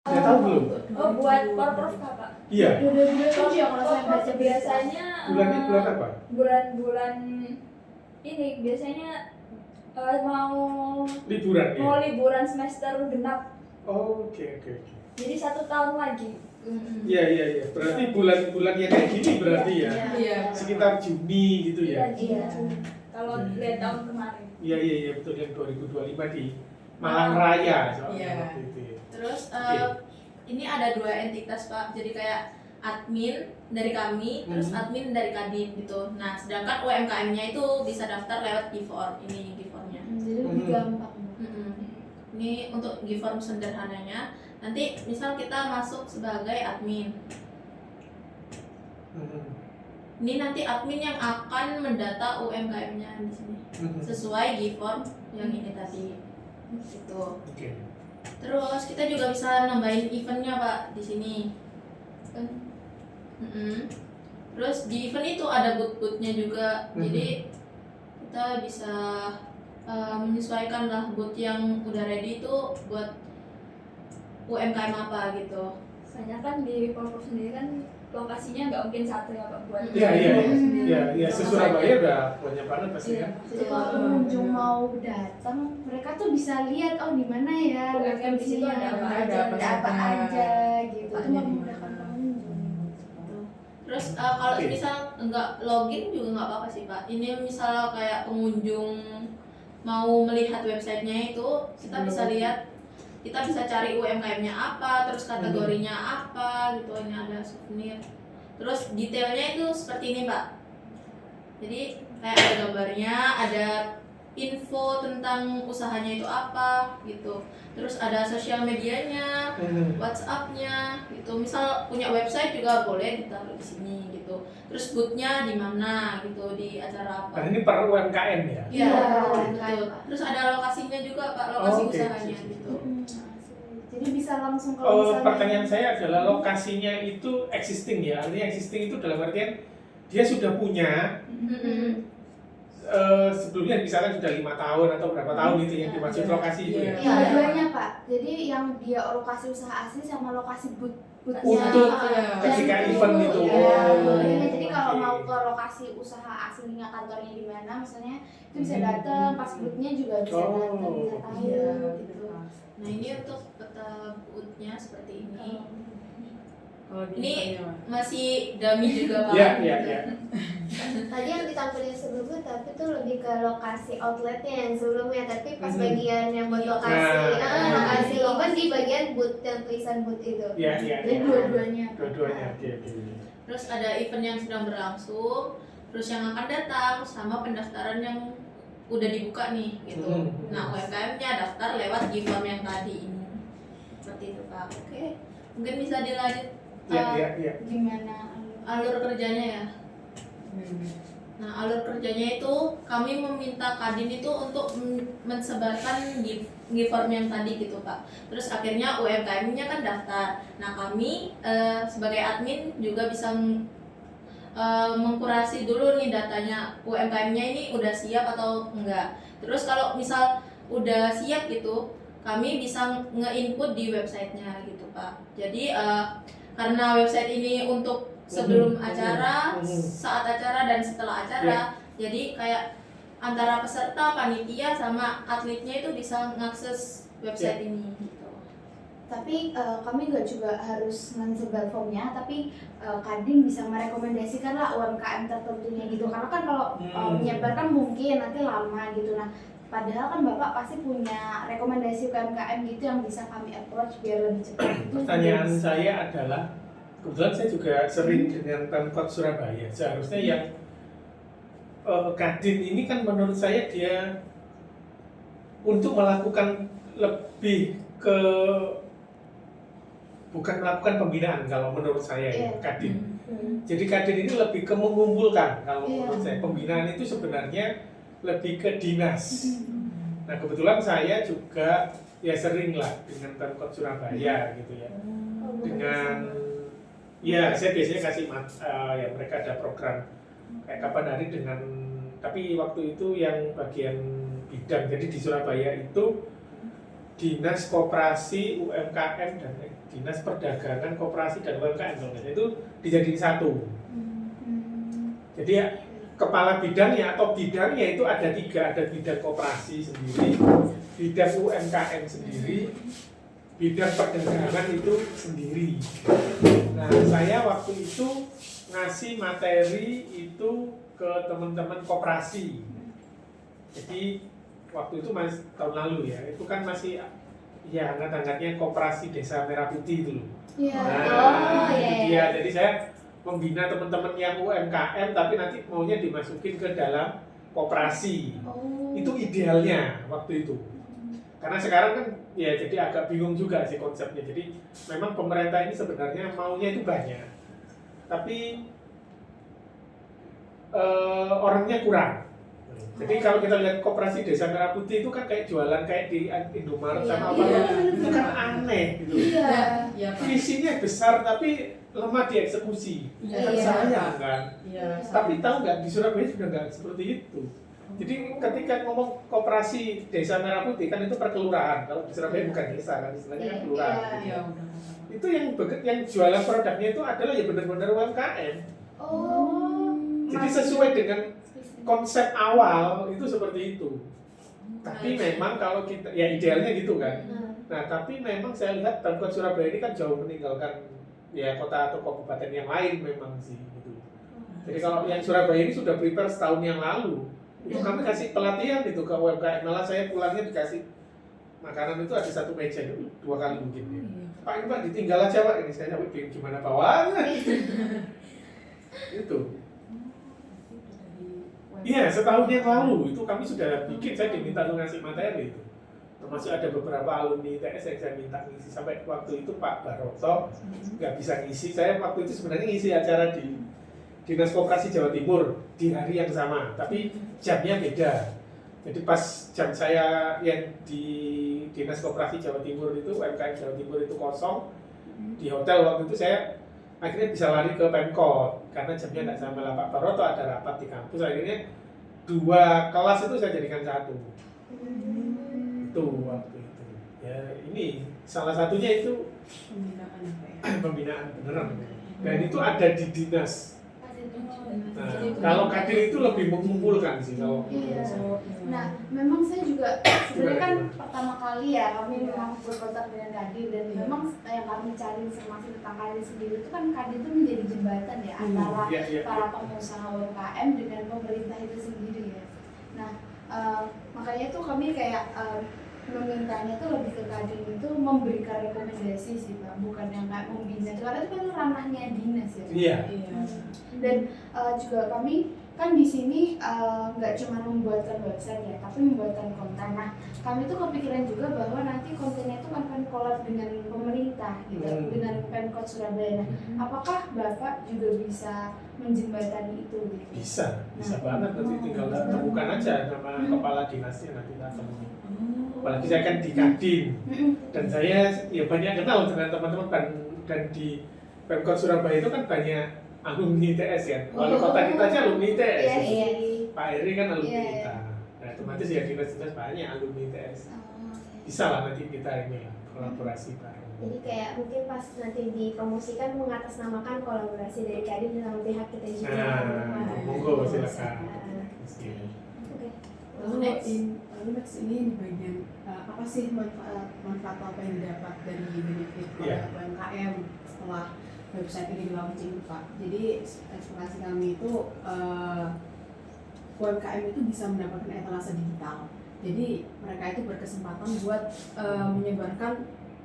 Udah tahu belum? Oh, buat Porprov Kakak. Iya. Udah tujuh ya kalau saya baca biasanya Bulannya bulan apa? bulan-bulan ini biasanya mau Liburan ya? mau liburan semester genap. Oh, oke. Jadi 1 tahun lagi. Iya. Berarti bulan-bulan yang kayak gini berarti ya? Iya. Sekitar Juni gitu ya? Iya. Kalau lihat tahun kemarin. Iya, betul, yang 2025 di Malang Raya soalnya Iya. waktu itu ya. Terus Oke. ini ada 2 entitas Pak, jadi kayak admin dari kami, terus admin dari Kadin gitu. Nah, sedangkan UMKM-nya itu bisa daftar lewat Giform, ini Giformnya. Jadi lebih gampang. Ini untuk Giform sederhananya. Nanti misal kita masuk sebagai admin. Ini nanti admin yang akan mendata UMKM-nya di sini sesuai Giform yang ini tadi. Gitu. Oke. Terus kita juga bisa nambahin eventnya Pak di sini. Terus di event itu ada booth-boothnya juga. Jadi kita bisa menyesuaikan lah booth yang udah ready itu buat UMKM apa gitu. Soalnya kan di Porprov sendiri kan lokasinya nggak mungkin satu ya Pak buat. Iya, se-Surabaya udah banyak banget pasti kan. Jadi kalau pengunjung mau datang, mereka tuh bisa lihat oh di mana ya UMKM di situ ada apa aja, ada apa aja gitu. Itu Tempatnya di memudahkan pengunjung. Terus kalau Oke. misal nggak login juga nggak apa-apa sih Pak. Ini misal kayak pengunjung mau melihat websitenya itu, kita bisa lihat, kita bisa cari UMKM-nya apa, terus kategorinya apa gitu. Ini ada souvenir. Terus detailnya itu seperti ini Pak. Jadi kayak ada gambarnya, ada info tentang usahanya itu apa gitu. Terus ada sosial medianya, WhatsApp-nya gitu. Misal punya website juga boleh ditaruh di sini gitu. Terus booth-nya di mana gitu, di acara apa. Nah, ini per UMKM ya? Iya, Iya. betul. Terus ada lokasinya juga Pak, lokasi Oke. usahanya gitu. Jadi bisa langsung kalau misalnya Pertanyaan saya adalah lokasinya itu existing ya? Artinya existing itu dalam artian dia sudah punya sebelumnya misalkan sudah 5 tahun atau berapa tahun itu yang dimaksud lokasi itu ya? Iya, dua-duanya Pak. Jadi yang dia lokasi usaha asli sama lokasi bootnya. Untuk ketika event itu. Iya. Oh, Jadi kalau oke. mau ke lokasi usaha aslinya kantornya di mana, misalnya itu bisa datang pas bootnya juga bisa datang, bisa tahu gitu. Nah, ini untuk peta booth-nya seperti ini. Kalau Ini masih dummy juga Pak. Iya. Tadi yang ditampilin sebelumnya tapi tuh lebih ke lokasi outletnya yang sebelumnya, tapi pas bagian yang buat lokasi lokasi event di bagian booth yang tulisan booth itu. Iya. Jadi dua-duanya. Dua-duanya. Oke. Terus ada event yang sedang berlangsung, terus yang akan datang sama pendaftaran yang udah dibuka nih gitu. Nah, UMKM-nya daftar lewat Giform yang tadi ini. Seperti itu Pak. Oke. Mungkin bisa dilanjut Iya. Gimana? alur kerjanya ya. Nah, alur kerjanya itu kami meminta Kadin itu untuk mensebarkan Giform yang tadi gitu Pak. Terus akhirnya UMKM-nya kan daftar. Nah, kami sebagai admin juga bisa mengkurasi dulu nih datanya UMKM-nya ini udah siap atau enggak. Terus kalau misal udah siap gitu, kami bisa nge-input di websitenya gitu Pak. Jadi karena website ini untuk sebelum acara, saat acara dan setelah acara, jadi kayak antara peserta, panitia sama atletnya itu bisa mengakses website ini gitu. Tapi kami nggak juga harus mensebar formnya, tapi Kadin bisa merekomendasikan lah UMKM tertentunya gitu. Karena kan kalau menyebarkan mungkin nanti lama gitu. Nah, padahal kan Bapak pasti punya rekomendasi UMKM gitu yang bisa kami approach biar lebih cepat. Itu Pertanyaan juga bisa. saya adalah, kebetulan saya juga sering dengan Pemkot Surabaya. Seharusnya yang Kadin ini kan menurut saya dia untuk melakukan lebih ke bukan melakukan pembinaan kalau menurut saya ya Kadin. Jadi Kadin ini lebih ke mengumpulkan kalau menurut saya. Pembinaan itu sebenarnya lebih ke dinas. Nah, kebetulan saya juga ya sering lah dengan Pemkot Surabaya gitu ya. Dengan ya saya biasanya kasih ya mereka ada program kayak kapan hari dengan, tapi waktu itu yang bagian bidang, jadi di Surabaya itu Dinas Koperasi UMKM dan Dinas Perdagangan Koperasi dan UMKM kalau nggak salah, itu dijadiin satu. Jadi ya, kepala bidangnya atau bidangnya itu ada 3, ada bidang koperasi sendiri, bidang UMKM sendiri, bidang perdagangan itu sendiri. Nah, saya waktu itu ngasih materi itu ke teman-teman koperasi. Jadi waktu itu masih tahun lalu ya, itu kan masih ya hangat-hangatnya Koperasi Desa Merah Putih itu loh. Iya. Nah, Iya. itu dia. Jadi saya membina teman-teman yang UMKM tapi nanti maunya dimasukin ke dalam koperasi. Itu idealnya waktu itu. Karena sekarang kan ya jadi agak bingung juga sih konsepnya. Jadi memang pemerintah ini sebenarnya maunya itu banyak. Tapi orangnya kurang. Jadi kalau kita lihat Koperasi Desa Merah Putih itu kan kayak jualan kayak di Indomaret sama apa, itu kan aneh gitu. Iya. Iya, Pak. Visinya besar tapi lemah dieksekusi. Kan Iya. sayang kan. Iya. Tapi tahu nggak di Surabaya sudah nggak seperti itu. Jadi ketika ngomong Koperasi Desa Merah Putih kan itu per kelurahan. Kalau di Surabaya bukan desa kan, istilahnya kan kelurahan. Iya, udah. Itu yang jualan produknya itu adalah ya benar-benar UMKM. Jadi sesuai dengan konsep awal itu seperti itu. Tapi memang kalau kita ya idealnya gitu kan. Nah, tapi memang saya lihat Pemkot Surabaya ini kan jauh meninggalkan ya kota atau kabupaten yang lain memang sih gitu. Jadi kalau yang Surabaya ini sudah prepare setahun yang lalu, itu kami kasih pelatihan itu ke UMKM. Malah saya pulangnya dikasih makanan itu ada 1 meja itu 2 kali mungkin ya. Pak ini Pak ditinggal aja Pak, ini saya bingung gimana bawanya. Itu. Iya, setahun yang lalu itu kami sudah bikin, saya diminta untuk ngasih materi itu. Termasuk ada beberapa alumni ITS yang saya minta ngisi. Sampai waktu itu Pak Baroto nggak bisa ngisi. Saya waktu itu sebenarnya ngisi acara di Dinas Koperasi Jawa Timur di hari yang sama, tapi jamnya beda. Jadi pas jam saya yang di Dinas Koperasi Jawa Timur itu, UMKM Jawa Timur itu kosong, di hotel waktu itu saya akhirnya bisa lari ke Pemkot karena jamnya nggak sama lah. Pak Baroto ada rapat di kampus, akhirnya 2 kelas itu saya jadikan 1 itu waktu itu ya. Ini salah satunya itu Pembinaan apa ya? pembinaan beneran dan itu ada di dinas. Nah, kalau Kadin itu lebih mengumpulkan sih kalau Iya. Oh, Nah, memang saya juga sebenarnya kan pertama kali ya kami memang berkontak dengan Kadin dan memang yang kami cari informasi tentang Kadin sendiri itu kan Kadin itu menjadi jembatan ya antara ya. para pengusaha UMKM dengan pemerintah itu sendiri ya. Nah, makanya tuh kami kayak memintanya tuh lebih ke Kadin itu memberikan rekomendasi sih Pak, bukan yang kayak membina, karena itu kan ranahnya dinas ya. Iya. Iya. Dan juga kami kan di sini nggak cuma membuatkan website ya, tapi membuatkan konten. Nah, kami tuh kepikiran juga bahwa nanti kontennya itu akan collab dengan pemerintah gitu, dengan Pemkot Surabaya. Nah, apakah Bapak juga bisa menjembatani itu gitu? Bisa banget nanti tinggal temukan aja nama kepala dinasnya nanti kita temui. Apalagi saya kan di Kadin dan saya ya banyak kenal dengan teman-teman dan di Pemkot Surabaya itu kan banyak alumni ITS ya. Wali kota kita aja alumni ITS. Iya. Pak Eri kan alumni Iya. kita. Nah, otomatis ya dinas-dinas banyak alumni ITS. Bisa lah nanti kita ini lah kolaborasi bareng. Jadi kayak mungkin pas nanti dipromosikan mengatasnamakan kolaborasi dari Kadin sama pihak kita juga. Nah, monggo silakan. Lalu next ini di bagian apa sih manfaat apa yang didapat dari benefit Iya. UMKM setelah website ini di launching Pak? Jadi ekspektasi kami itu UMKM itu bisa mendapatkan etalase digital. Jadi mereka itu berkesempatan buat menyebarkan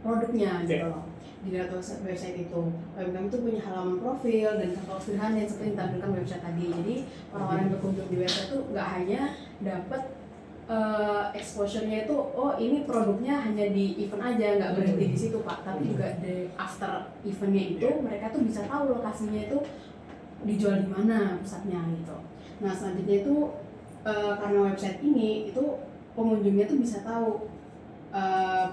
produknya gitu loh di website itu. UMKM itu punya halaman profil dan contoh sederhana yang seperti ditampilkan website tadi. Jadi orang-orang yang berkunjung di website itu nggak hanya dapat exposure-nya itu, oh ini produknya hanya di event aja, nggak berhenti di situ Pak, tapi juga di after eventnya itu mereka tuh bisa tahu lokasinya itu dijual di mana pusatnya gitu. Nah selanjutnya itu karena website ini itu pengunjungnya tuh bisa tahu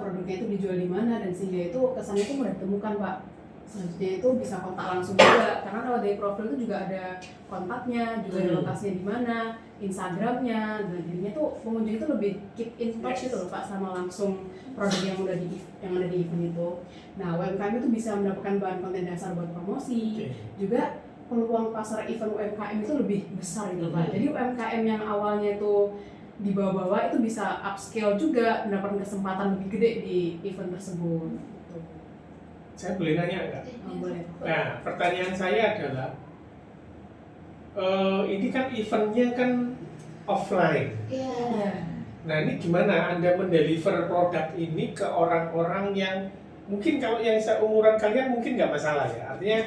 produknya itu dijual di mana dan sehingga itu kesannya itu mudah ditemukan Pak. Selanjutnya itu bisa kontak langsung juga, karena kalau dari profil itu juga ada kontaknya, juga ada lokasinya di mana, Instagramnya, dan jadinya tuh pengunjung itu lebih keep in touch gitu loh Pak sama langsung produk yang ada di event itu. Nah UMKM itu bisa mendapatkan bahan konten dasar buat promosi, juga peluang pasar event UMKM itu lebih besar gitu Pak. Jadi UMKM yang awalnya itu di bawah-bawah itu bisa upscale juga, mendapatkan kesempatan lebih gede di event tersebut. Gitu. Saya boleh nanya nggak? Boleh. Nah, pertanyaan saya adalah, ini kan eventnya kan offline. Iya. Nah, ini gimana Anda mendeliver produk ini ke orang-orang yang mungkin kalau yang seumuran kalian mungkin nggak masalah ya. Artinya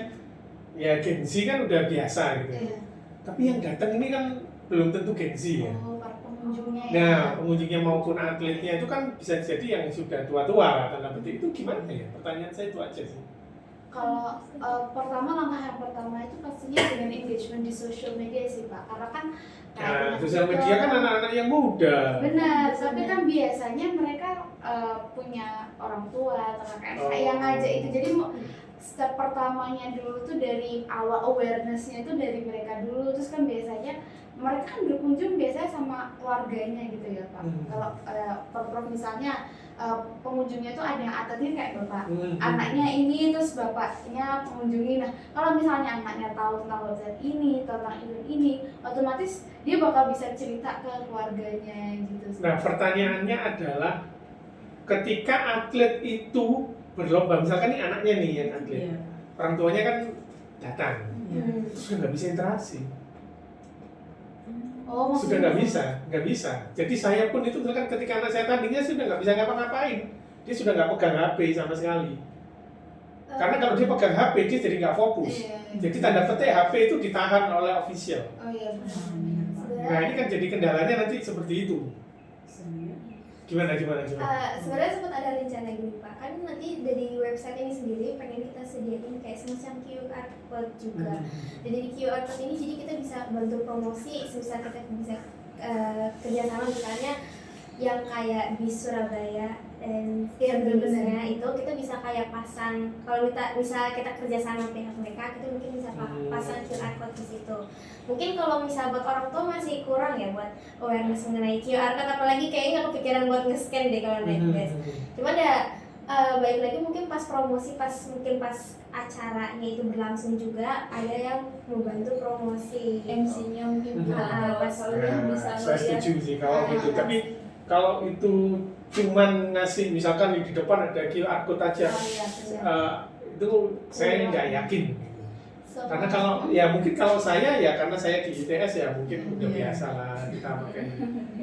ya Gen Z kan udah biasa gitu. Iya. Tapi yang datang ini kan belum tentu Gen Z ya. Oh, para pengunjungnya ya. Nah, pengunjungnya maupun atletnya itu kan bisa jadi yang sudah tua-tua lah, tanda petik. Itu gimana ya? Pertanyaan saya itu aja sih. Kalau langkah yang pertama itu pastinya dengan engagement di social media sih Pak, karena kan Nah, sosial media kan anak-anak yang muda. benar, tapi kan biasanya mereka punya orang tua atau kakek yang ngajak itu, jadi step pertamanya dulu tuh dari awal awarenessnya itu dari mereka dulu, terus kan biasanya mereka kan berkunjung biasanya sama keluarganya gitu ya Pak. Kalau Pemprov misalnya pengunjungnya tuh ada yang atletnya kayak bapak, anaknya ini terus bapaknya mengunjungi. Nah kalau misalnya anaknya tahu tentang website ini, tentang event ini, otomatis dia bakal bisa cerita ke keluarganya gitu. Nah pertanyaannya adalah, ketika atlet itu berlomba, misalkan nih anaknya nih yang atlet, orang tuanya kan datang, sudah nggak bisa interaksi. Oh, Sudah nggak bisa. Jadi saya pun itu kan ketika anak saya tandingnya sudah nggak bisa ngapa-ngapain. Dia sudah nggak pegang HP sama sekali. Karena kalau dia pegang HP dia jadi nggak fokus. Jadi tanda petik HP itu ditahan oleh official. Oh iya. Nah ini kan jadi kendalanya nanti seperti itu. Gimana? Sebenarnya sempat ada rencana gini Pak, kan nanti dari website ini sendiri pengen kita sediain kayak semacam QR code juga. Dan dari QR code ini jadi kita bisa bantu promosi, misal kita bisa kerjasama misalnya yang kayak di Surabaya dan benar-benarnya itu kita bisa kayak pasang, kalau misal kita kerjasama pihak mereka, kita mungkin bisa pasang QR code di situ. Mungkin kalau misal buat orang tua masih kurang ya buat awareness mengenai QR code, apalagi kayaknya nggak kepikiran buat nge-scan deh kalau naik bus. Cuma ada baik lagi mungkin pas promosi, pas acaranya itu berlangsung juga ada yang membantu promosi. MC-nya mungkin pas bisa saya setuju sih kalau gitu. Tapi kalau itu cuman ngasih misalkan di depan ada QR code aja, itu saya nggak yakin. Karena kalau ya mungkin kalau saya ya karena saya di ITS ya mungkin udah biasa lah kita pakai.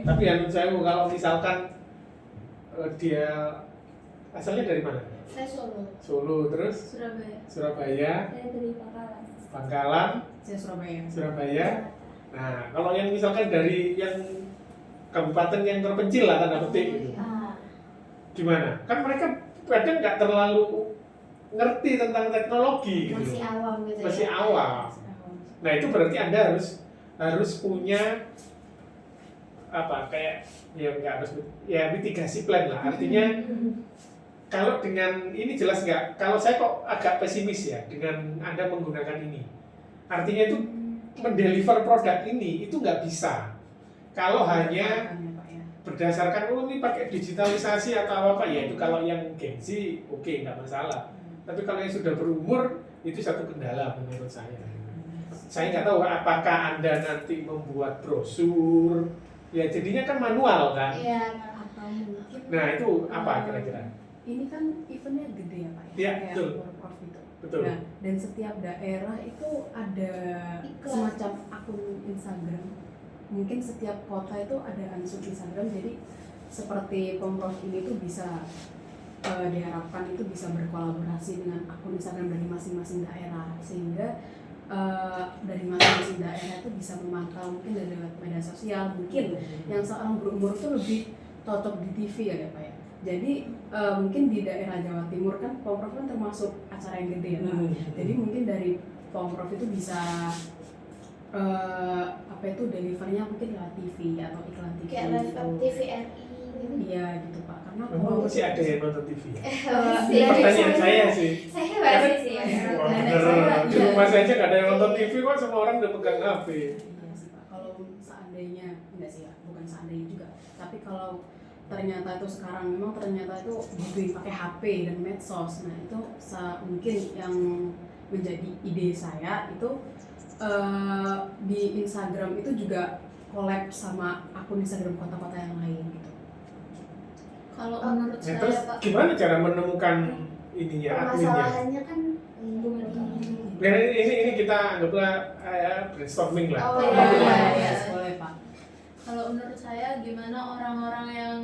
Tapi ya menurut saya kalau misalkan dia asalnya dari mana? Saya Solo terus Surabaya. Saya dari Bangkalan. Saya Surabaya. Nah kalau yang misalkan dari yang kabupaten yang terpencil lah tanda petik gitu. Gimana? Kan mereka kadang nggak terlalu ngerti tentang teknologi gitu. Masih awam gitu. Masih awam. Nah itu berarti Anda harus punya apa kayak ya nggak harus ya mitigasi plan lah. Artinya kalau dengan ini jelas nggak? Kalau saya kok agak pesimis ya dengan Anda menggunakan ini. Artinya itu mendeliver produk ini itu nggak bisa. Kalau hanya berdasarkan ini pakai digitalisasi atau apa ya itu kalau yang gengsi oke, nggak masalah. Tapi kalau yang sudah berumur itu satu kendala menurut saya. Saya nggak tahu apakah Anda nanti membuat brosur, ya jadinya kan manual kan. Iya. Nah itu apa kira-kira? Ini kan eventnya gede ya Pak. Iya, Kayak betul. Pemprov itu. Betul. Nah, dan setiap daerah itu ada semacam akun Instagram. Mungkin setiap kota itu ada akun Instagram. Jadi seperti Pemprov ini tuh bisa diharapkan itu bisa berkolaborasi dengan akun Instagram dari masing-masing daerah, sehingga dari masing-masing daerah itu bisa memantau mungkin dari media sosial. Mungkin yang seorang berumur itu lebih cocok di TV ya Pak ya. Jadi mungkin di daerah Jawa Timur kan Pemprov kan termasuk acara yang gede ya Pak. Jadi mungkin dari Pemprov itu bisa delivernya mungkin lewat TV atau iklan TV. Kayak live TVRI gitu. Iya gitu Pak. Karena Memang masih ada yang nonton TV ya? Iya, Pertanyaan saya sih. Saya masih sih. aja nggak ada yang nonton TV kok semua orang udah pegang HP. Iya sih Pak, kalau seandainya, enggak sih ya, bukan seandainya juga, tapi kalau ternyata itu sekarang memang ternyata itu butuh pakai HP dan medsos, nah itu mungkin yang menjadi ide saya itu di Instagram itu juga collab sama akun Instagram kota-kota yang lain gitu. Kalau menurut Nah, saya terus Pak, gimana cara menemukan ininya, adminnya? Masalahnya kan Nah, ini kita anggaplah brainstorming lah. Oh, Iya, boleh Pak. kalau menurut saya gimana orang-orang yang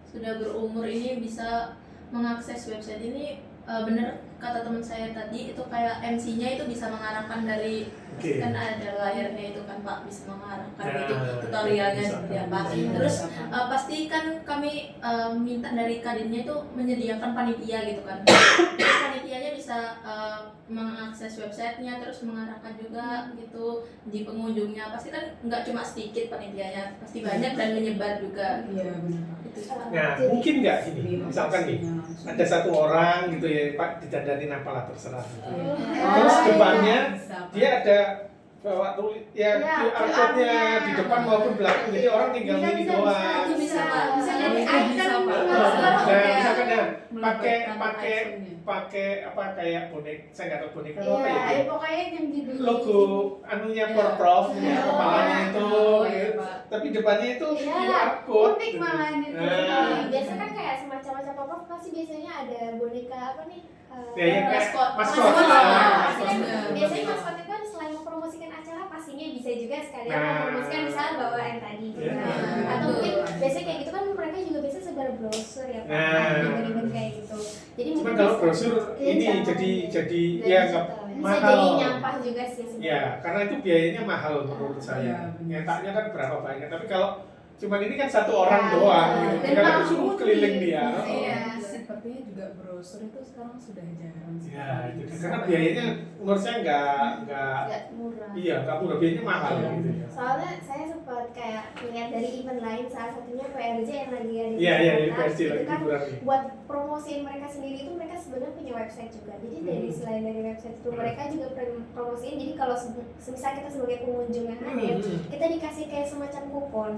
sudah berumur ini bisa mengakses website ini, bener kata teman saya tadi itu kayak MC-nya itu bisa mengarahkan dari Oke. kan ada layarnya itu kan Pak, bisa mengarahkan Nah, itu tutorialnya bisa. seperti apa. Iya, Terus bisa, Pak. pasti kan kami minta dari kadinnya itu menyediakan panitia gitu kan. Panitianya bisa mengakses websitenya, terus mengarahkan juga gitu di pengunjungnya. Pasti kan nggak cuma sedikit panitianya, pasti banyak dan menyebar juga. Iya benar Pak. Itu sih, Pak. Nah, mungkin nggak ini, misalkan nih, ada satu orang gitu ya, Pak, didandanin apalah terserah. Gitu. Terus depannya dia ada bawa tulis ya QR code-nya di depan maupun belakang, jadi orang tinggal ini doang. Itu bisa Pak. bisa Oh, jadi itu bisa, icon Pak. Nah, misalkan ya, pakai iPhone-nya. pakai apa kayak bonek, saya nggak tahu boneka Iya, apa ya. pokoknya yang di Logo anunya Porprov, Iya. kepalanya itu, Oh, iya, gitu. Pak. Tapi depannya itu Iya, QR code. unik gitu. malah itu. Nah, Biasa kan kayak semacam-macam pop-up pasti biasanya ada boneka apa nih? ya yang kayak Maskot. maskot. Maskot. Nah, Pasti kan Maskot. biasanya maskot itu kan selain mempromosikan acara pastinya bisa juga sekalian Nah. mempromosikan misalnya bawaan tadi gitu. Iya. Atau mungkin biasanya kayak gitu kan mereka juga biasa sebar brosur ya Pak. Nah. Event-event kayak gitu. Jadi Cuman mungkin kalau bisa- brosur ini Iya, jadi Dari ya digital. nggak bisa mahal. jadi nyampah juga sih sebenarnya. Ya, karena itu biayanya mahal menurut Iya, saya. benar. Nyetaknya kan berapa banyak. Tapi kalau cuman ini kan satu orang Iya, doang iya. gitu. Dan Tinggal malah suruh unik. keliling dia. Iya. Sepertinya juga brosur itu sekarang sudah jarang sih. Ya, itu karena biayanya menurut saya nggak Nggak murah. iya, nggak murah, biayanya mahal Iya. gitu ya. Soalnya saya sempat kayak lihat dari event lain, salah satunya PRJ yang lagi ada di Iya, iya, Jakarta. PRJ Itu lagi kan liburan nih. buat promosiin mereka sendiri itu mereka sebenarnya punya website juga. Jadi dari selain dari website itu mereka juga promosiin. Jadi kalau semisal kita sebagai pengunjung yang hadir, kita dikasih kayak semacam kupon.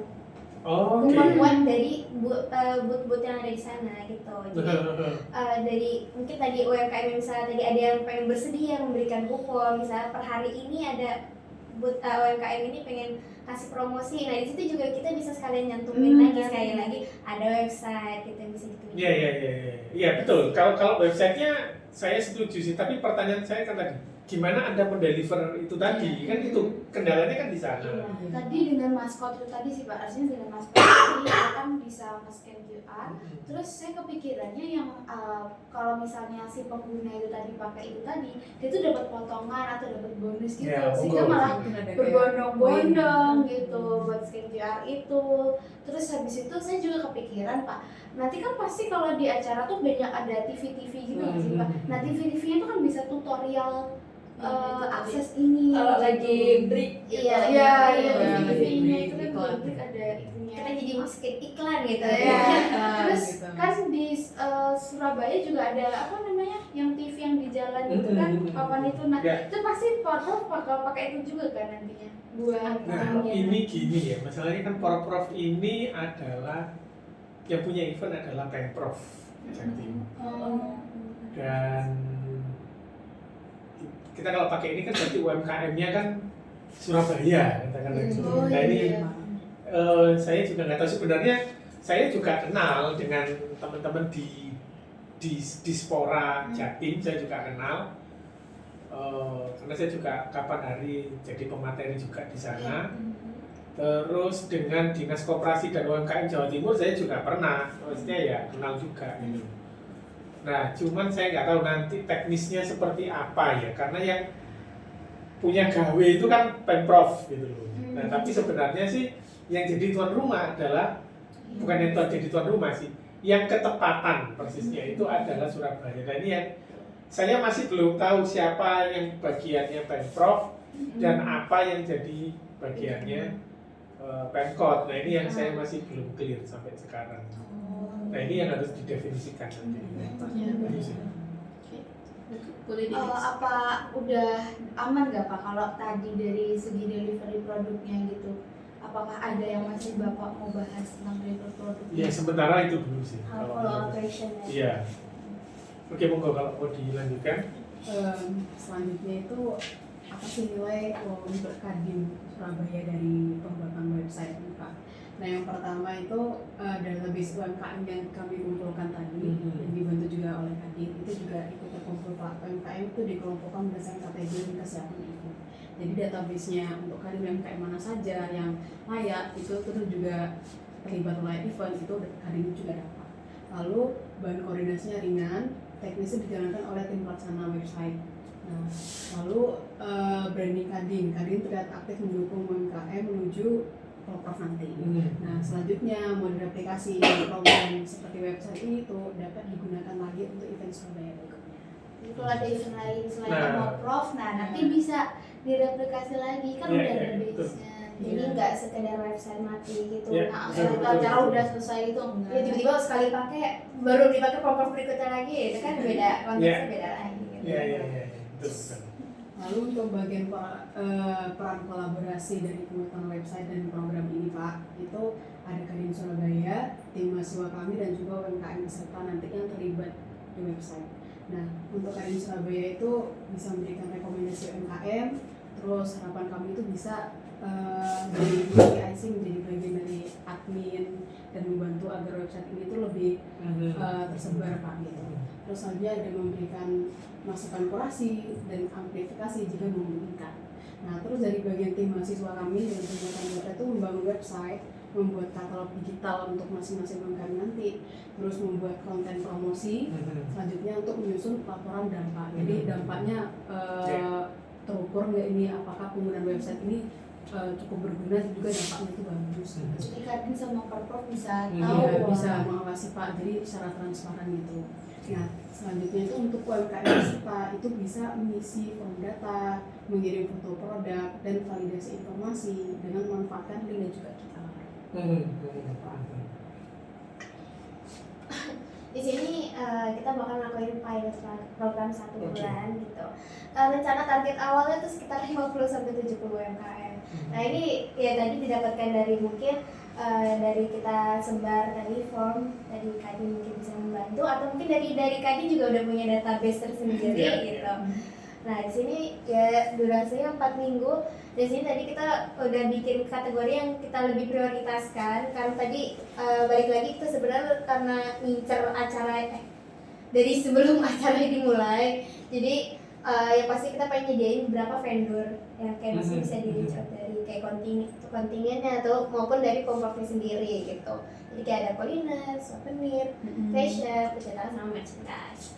Oh, oke. Kupon buat dari booth-booth yang ada di sana gitu. Jadi dari mungkin tadi UMKM misalnya tadi ada yang pengen bersedia memberikan kupon, misalnya per hari ini ada UMKM ini pengen kasih promosi. Nah di situ juga kita bisa sekalian nyantumin lagi sekali lagi ada website kita bisa gitu. Iya, iya, iya, iya. Iya, betul. Kalau websitenya saya setuju sih, tapi pertanyaan saya kan tadi, gimana Anda mendeliver itu tadi? Kan itu kendalanya kan di sana. Iya. Tadi dengan maskot itu tadi sih Pak, artinya dengan maskot tadi kita kan bisa nge-scan QR. Terus saya kepikirannya yang kalau misalnya si pengguna itu tadi pakai itu tadi, dia tuh dapat potongan atau dapat bonus gitu, Ya, sehingga betul. malah Mungkin ada kayak berbondong-bondong gitu buat scan QR itu. Terus habis itu saya juga kepikiran Pak, nanti kan pasti kalau di acara tuh banyak ada TV-TV gitu nggak sih Pak. Nah TV-TV-nya itu kan bisa tutorial akses ini. Kalau gitu. lagi break gitu. Iya, Iya, TV-TV-nya itu kan iklan. break ada itunya. Kita jadi masukin iklan gitu Iya. ya. Terus gitu. kan di Surabaya juga ada apa namanya yang TV yang di jalan itu kan papan itu. Nah Ya. itu pasti Porprov bakal pakai itu juga kan nantinya buat Nah, ini gini ya, masalahnya kan Porprov ini adalah yang punya event adalah Pemprov Jatim. Dan kita kalau pakai ini kan berarti UMKM-nya kan Surabaya, katakan gitu. Oh, Nah ini iya. saya juga nggak tahu sebenarnya. Saya juga kenal dengan teman-teman di Dispora Jatim, saya juga kenal. Karena saya juga kapan hari jadi pemateri juga di sana. Terus dengan Dinas Koperasi dan UMKM Jawa Timur saya juga pernah, maksudnya ya kenal juga gitu. Nah, cuman saya nggak tahu nanti teknisnya seperti apa ya, karena yang punya gawe itu kan Pemprov gitu loh. Nah, tapi sebenarnya sih yang jadi tuan rumah adalah bukan yang jadi tuan rumah sih, yang ketepatan persisnya itu adalah Surabaya. Nah, ini yang saya masih belum tahu siapa yang bagiannya Pemprov dan apa yang jadi bagiannya Pemkot. Nah, ini yang saya masih belum clear sampai sekarang. Nah, ini yang harus didefinisikan nanti. Iya, Itu sih. boleh di Apa udah aman gak Pak kalau tadi dari segi delivery produknya gitu? Apakah ada yang masih Bapak mau bahas tentang delivery produknya? Ya sementara itu dulu sih. How Kalau follow menurut- operation ya. Iya. Oke, monggo kalau mau dilanjutkan. Selanjutnya itu apa sih nilai untuk Kadin Surabaya dari pembuatan website ini, Pak? Nah, yang pertama itu database UMKM yang kami kumpulkan tadi, yang dibantu juga oleh Kadin, itu juga ikut terkumpul, Pak. UMKM itu dikelompokkan berdasarkan kategori dan kesiapan itu. Jadi database-nya untuk Kadin UMKM mana saja yang layak itu juga terlibat oleh event, itu Kadin juga dapat. Lalu bahan koordinasinya ringan, teknisnya dijalankan oleh tim pelaksana website. Nah, lalu branding Kadin terlihat aktif mendukung UMKM menuju Prof nanti. Nah, selanjutnya model aplikasi program seperti website ini itu dapat digunakan lagi untuk event Surabaya berikutnya. Jadi kalau ada event lain selain Nah. sama Prof, nanti bisa direplikasi lagi kan Iya, udah iya, ada betul. base-nya. Jadi Iya. nggak sekedar website mati gitu. Iya, Nah, betul, setelah betul, acara betul. udah selesai itu enggak. Ya tiba-tiba sekali pakai baru dipakai proper berikutnya lagi itu kan beda konteksnya Iya. beda lagi gitu. Iya, iya, iya. Betul. Lalu untuk bagian peran kolaborasi dari pembuatan website dan program ini, Pak, itu ada Kadin Surabaya, tim mahasiswa kami dan juga UMKM peserta nanti yang terlibat di website. Nah, untuk Kadin Surabaya itu bisa memberikan rekomendasi UMKM, terus harapan kami itu bisa dari icing menjadi bagian dari admin dan membantu agar website ini tuh lebih tersebar, Pak, gitu. Terus selanjutnya ada memberikan masukan kurasi dan amplifikasi jika memungkinkan. Nah, terus dari bagian tim mahasiswa kami dan pembuatan website itu membangun website, membuat katalog digital untuk masing-masing UMKM nanti, terus membuat konten promosi, selanjutnya untuk menyusun laporan dampak. Jadi dampaknya terukur nggak ini, apakah penggunaan website ini cukup berguna dan juga dampaknya itu bagus. Jadi Kadin sama Prof bisa Iya, tahu. Iya, wah, bisa mengawasi, Pak, jadi secara transparan gitu. Nah, selanjutnya itu untuk UMKM peserta itu bisa mengisi form data, mengirim foto produk, dan validasi informasi dengan memanfaatkan link dan juga kita. Di sini kita bakal ngelakuin pilot program 1 Oke. bulan gitu. Rencana target awalnya tuh sekitar 50-70 UMKM. Nah ini ya tadi didapatkan dari mungkin dari kita sebar tadi form dari Kadin mungkin bisa membantu atau mungkin dari Kadin juga udah punya database tersendiri Iya. gitu. Nah di sini ya durasinya 4 minggu. Di sini tadi kita udah bikin kategori yang kita lebih prioritaskan karena tadi balik lagi kita sebenarnya karena ngincer acara dari sebelum acara dimulai. Jadi yang pasti kita pengen nyediain beberapa vendor yang kayak masih bisa di reach out dari kayak kontingennya atau maupun dari Pemprov sendiri gitu. Jadi kayak ada kuliner, souvenir, fashion, percetakan sama merchandise.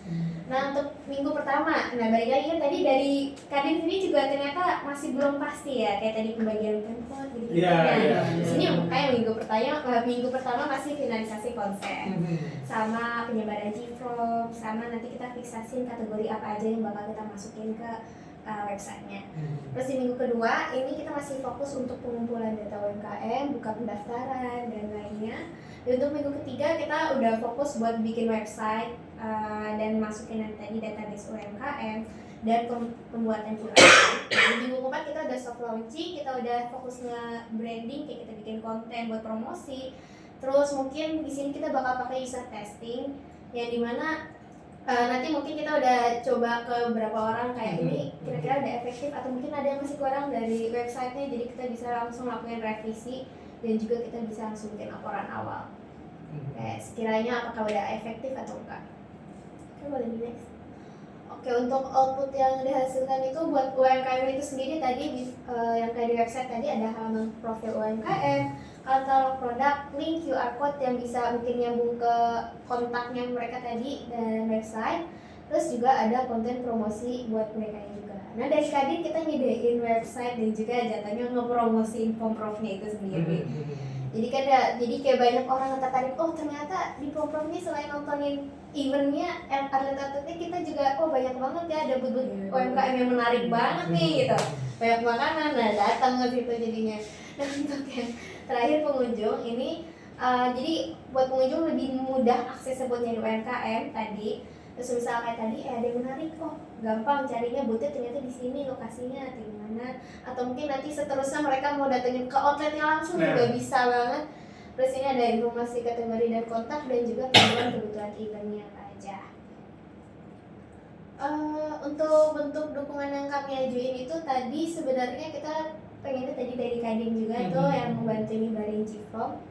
Nah untuk minggu pertama, nah balik lagi kan tadi dari Kadin ini juga ternyata masih belum pasti ya kayak tadi pembagian template gitu. Iya, iya. Di sini kayak minggu pertama masih finalisasi konsep, sama penyebaran G-Form, sama nanti kita fiksasin kategori apa aja yang bakal kita masukin ke websitenya. Terus di minggu kedua ini kita masih fokus untuk pengumpulan data UMKM, buka pendaftaran dan lainnya. Dan untuk minggu ketiga kita udah fokus buat bikin website dan masukin yang tadi database UMKM dan pembuatan curhatan. Di minggu keempat kita udah soft launching, kita udah fokus nge-branding, kayak kita bikin konten buat promosi. Terus mungkin di sini kita bakal pakai user testing yang dimana nanti mungkin kita udah coba ke beberapa orang kayak ini kira-kira ada efektif atau mungkin ada yang masih kurang dari websitenya, jadi kita bisa langsung lakukan revisi dan juga kita bisa langsung bikin laporan awal kayak sekiranya apakah udah efektif atau enggak. Oke, boleh di next. Oke, untuk output yang dihasilkan itu buat UMKM itu sendiri tadi yang kayak di website tadi ada halaman profil UMKM, katalog produk, link QR code yang bisa mungkin nyambung ke kontaknya mereka tadi dan website. Terus juga ada konten promosi buat mereka juga. Nah dari Kadin kita nyediain website dan juga jatuhnya ngepromosiin Pemprovnya itu sendiri. Jadi kan jadi kayak banyak orang yang tertarik, oh ternyata di Pemprov ini selain nontonin eventnya, atlet-atletnya kita juga banyak banget ya ada booth UMKM yang menarik banget nih gitu. Banyak makanan, nah datang ke situ jadinya. Dan untuk yang terakhir pengunjung ini jadi buat pengunjung lebih mudah akses buat nyari UMKM tadi. Terus misal kayak tadi ada yang menarik, oh gampang carinya boothnya ternyata di sini lokasinya atau gimana, atau mungkin nanti seterusnya mereka mau datengin ke outletnya langsung juga bisa banget. Terus ini ada informasi kategori dan kontak dan juga kebutuhan eventnya apa aja. Untuk bentuk dukungan yang kami ajuin itu tadi sebenarnya kita pengennya tadi dari Kadin juga tuh yang membantu nyebarin Cifrom.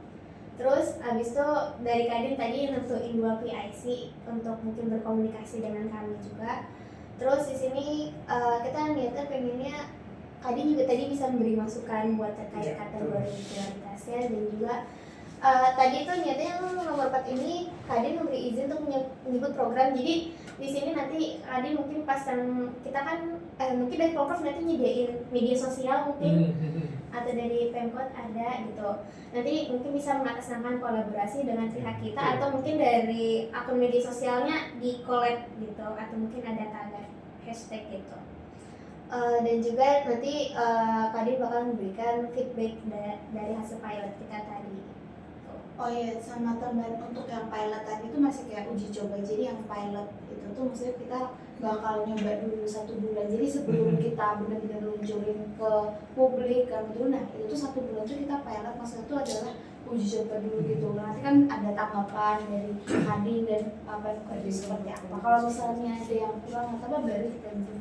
Terus abis itu dari Kadin tadi nentuin 2 PIC untuk mungkin berkomunikasi dengan kami juga. Terus di sini kita niatnya pengennya Kadin juga tadi bisa memberi masukan buat terkait kategori prioritasnya, dan juga tadi itu niatnya nomor 4 ini Kadin memberi izin untuk menyebut program. Jadi di sini nanti Kadin mungkin pas kita kan mungkin dari Pemprov nanti nyediain media sosial mungkin atau dari Pemkot ada gitu. Nanti mungkin bisa mengatasnamakan kolaborasi dengan pihak kita atau mungkin dari akun media sosialnya di collab gitu, atau mungkin ada tagar hashtag gitu. Dan juga nanti Kadin bakal memberikan feedback dari hasil pilot kita tadi. Oh iya, sama tambahan untuk yang pilot tadi itu masih kayak uji coba. Jadi yang pilot itu tuh maksudnya kita bakal nyoba dulu 1 bulan. Jadi sebelum kita benar-benar luncurin ke publik kan dulu, nah itu tuh 1 bulan tuh kita pilot, maksudnya itu adalah uji coba dulu gitu. Nanti kan ada tanggapan dari Kadin dan apa itu seperti apa. Kalau misalnya ada yang kurang atau apa baru kita lanjut.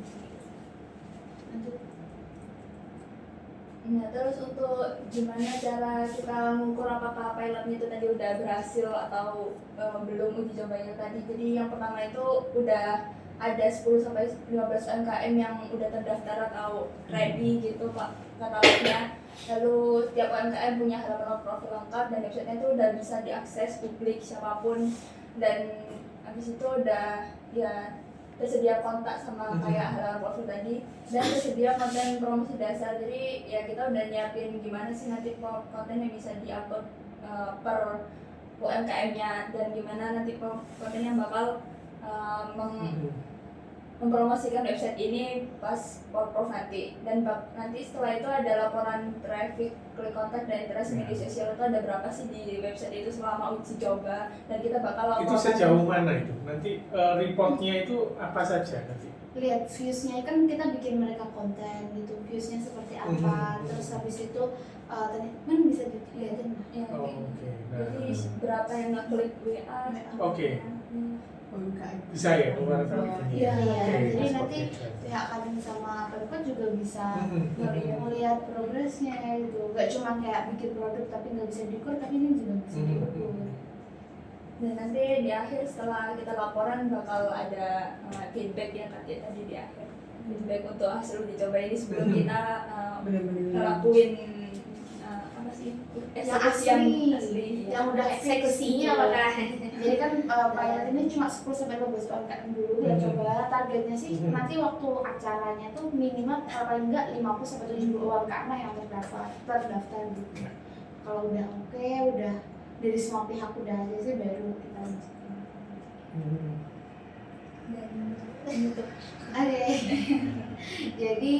Nah, terus untuk gimana cara kita mengukur apakah pilotnya itu tadi udah berhasil atau belum uji cobanya tadi. Jadi yang pertama itu udah ada 10-15 UMKM yang udah terdaftar atau ready gitu Pak katalognya. Lalu setiap UMKM punya halaman profil lengkap dan websitenya itu udah bisa diakses publik siapapun, dan habis itu udah ya tersedia kontak sama kayak halaman profil tadi, dan tersedia konten promosi dasar. Jadi ya kita udah nyiapin gimana sih nanti konten yang bisa diupload per UMKM-nya, dan gimana nanti konten yang bakal mempromosikan website ini pas Pemprov nanti. Dan nanti setelah itu ada laporan traffic, klik kontak, dan interaksi media sosial itu ada berapa sih di website itu selama uji coba, dan kita bakal laporkan. Itu sejauh mana itu? Nanti reportnya itu apa saja nanti? Lihat views-nya kan kita bikin mereka konten gitu, views-nya seperti apa, terus habis itu tadi kan bisa dilihatin Ya, oke. jadi berapa yang ngeklik WA. Oke. UMKM. Bisa ya keluar ini. Iya, Oke, jadi seperti nanti itu. pihak Kadin sama Pemkot juga bisa Mhm. melihat progresnya gitu. Gak cuma kayak bikin produk tapi nggak bisa diukur, tapi ini juga bisa diukur. Dan nanti di akhir setelah kita laporan bakal ada feedback ya tadi di akhir. Feedback untuk hasil uji coba ini sebelum kita Benar-benar ngelakuin apa sih? Eksekusi yang asli. yang udah Eksekusinya gitu. apakah Jadi kan pilot ini cuma 10-15 UMKM dulu kita coba. Targetnya sih nanti waktu acaranya tuh minimal paling enggak 50-70 UMKM lah yang terdaftar gitu. Kalau udah oke, udah dari semua pihak udah aja sih baru kita lanjutin. Dan untuk Oke. Jadi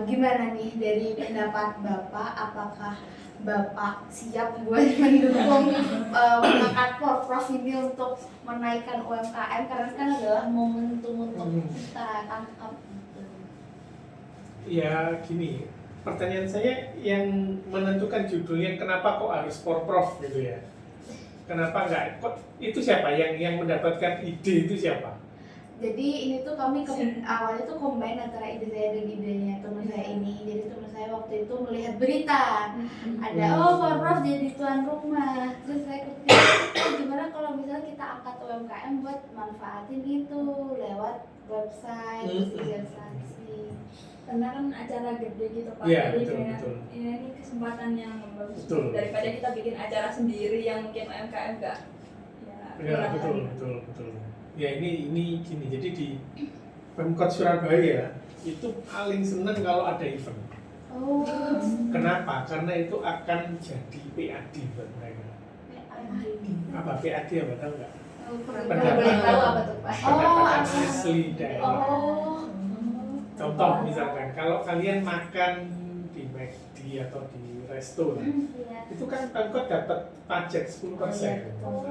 gimana nih dari pendapat Bapak, apakah Bapak siap buat mendukung mengangkat Pemprov ini untuk menaikkan UMKM, karena kan adalah momentum untuk kita tangkap gitu. Ya gini, pertanyaan saya yang menentukan judulnya kenapa kok harus Pemprov gitu ya? Kenapa enggak? Kok itu siapa yang mendapatkan ide itu siapa? Jadi ini tuh kami awalnya tuh combine antara ide saya dan idenya teman saya ini. Jadi teman saya waktu itu melihat berita ada Pemprov jadi tuan rumah. Terus saya kepikir gimana kalau misalnya kita angkat UMKM buat manfaatin itu lewat website, terus digitalisasi. karena kan acara gede gitu Pak. Iya, Jadi betul, kayak betul. ya, ini kesempatan yang bagus Betul. daripada kita bikin acara sendiri yang mungkin UMKM enggak. Ya betul. Ya ini gini, jadi di Pemkot Surabaya itu paling seneng kalau ada event. Oh, Kenapa? Karena itu akan jadi PAD buat mereka. Apa PAD apa tahu nggak? boleh tahu apa tuh Pak? Pendapatan asli daerah. Oh, Contoh misalkan kalau kalian makan di McD atau di resto, Iya. itu kan Pemkot dapat pajak 10%. Oh, iya, betul.